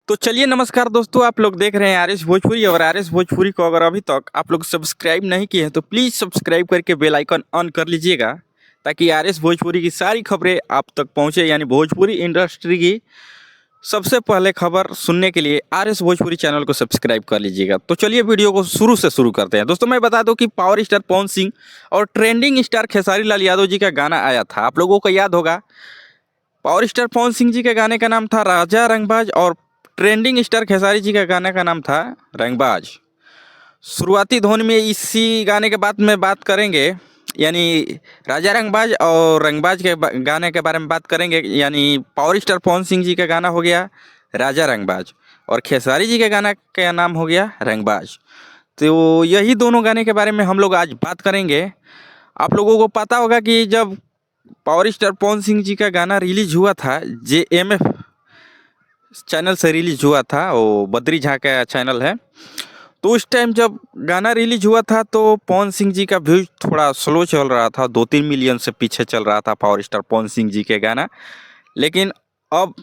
तो चलिए नमस्कार दोस्तों, आप लोग देख रहे हैं आर एस भोजपुरी। और आर एस भोजपुरी को अगर अभी तक आप लोग सब्सक्राइब नहीं किए हैं तो प्लीज़ सब्सक्राइब करके बेल आइकन ऑन कर लीजिएगा, ताकि आर एस भोजपुरी की सारी खबरें आप तक पहुंचे। यानी भोजपुरी इंडस्ट्री की सबसे पहले खबर सुनने के लिए आर एस भोजपुरी चैनल को सब्सक्राइब कर लीजिएगा। तो चलिए वीडियो को शुरू से शुरू करते हैं। दोस्तों मैं बता दूं कि पावर स्टार पवन सिंह और ट्रेंडिंग स्टार खेसारी लाल यादव जी का गाना आया था। आप लोगों को याद होगा, पावर स्टार पवन सिंह जी के गाने का नाम था राजा रंगबाज और ट्रेंडिंग स्टार खेसारी जी का गाने का नाम था रंगबाज। शुरुआती धुन में इसी गाने के बाद में बात करेंगे, यानी राजा रंगबाज और रंगबाज के गाने के बारे में बात करेंगे। यानी पावर स्टार पवन सिंह जी का गाना हो गया राजा रंगबाज और खेसारी जी के गाना का नाम हो गया रंगबाज। तो यही दोनों गाने के बारे में हम लोग आज बात करेंगे। आप लोगों को पता होगा कि जब पावर स्टार पवन सिंह जी का गाना रिलीज हुआ था, JMF चैनल से रिलीज हुआ था, वो बद्री झा का चैनल है। तो उस टाइम जब गाना रिलीज हुआ था तो पवन सिंह जी का व्यूज थोड़ा स्लो चल रहा था, 2-3 मिलियन से पीछे चल रहा था पावर स्टार पवन सिंह जी के गाना। लेकिन अब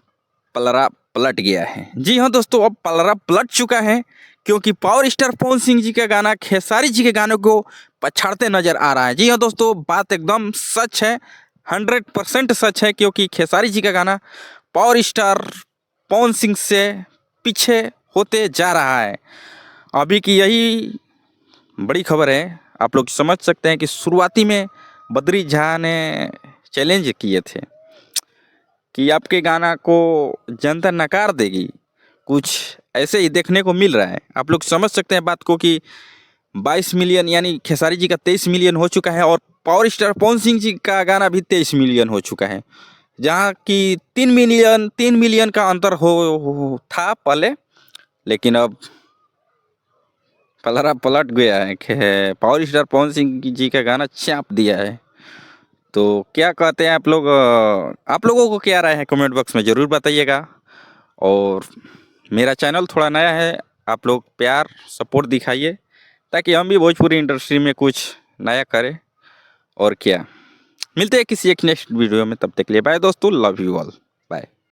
पलड़ा पलट गया है। जी हाँ दोस्तों, अब पलड़ा पलट चुका है, क्योंकि पावर स्टार पवन सिंह जी का गाना खेसारी जी के गानों को पछाड़ते नजर आ रहा है। जी हाँ दोस्तों, बात एकदम सच है, 100% सच है, क्योंकि खेसारी जी का गाना पावर स्टार पवन सिंह से पीछे होते जा रहा है। अभी की यही बड़ी खबर है। आप लोग समझ सकते हैं कि शुरुआती में बद्री झा ने चैलेंज किए थे कि आपके गाना को जनता नकार देगी, कुछ ऐसे ही देखने को मिल रहा है। आप लोग समझ सकते हैं बात को कि 22 मिलियन यानी खेसारी जी का 23 मिलियन हो चुका है और पावर स्टार पवन सिंह जी का गाना भी 23 मिलियन हो चुका है, जहाँ की 3 मिलियन का अंतर हो था पहले। लेकिन अब पलड़ा पलट गया है, पावर स्टार पवन सिंह जी का गाना चाप दिया है। तो क्या कहते हैं आप लोग? आप लोगों को क्या राय है कमेंट बॉक्स में ज़रूर बताइएगा। और मेरा चैनल थोड़ा नया है, आप लोग प्यार सपोर्ट दिखाइए, ताकि हम भी भोजपुरी इंडस्ट्री में कुछ नया करें। और क्या, मिलते हैं किसी एक नेक्स्ट वीडियो में, तब तक के लिए बाय दोस्तों, लव यू ऑल, बाय।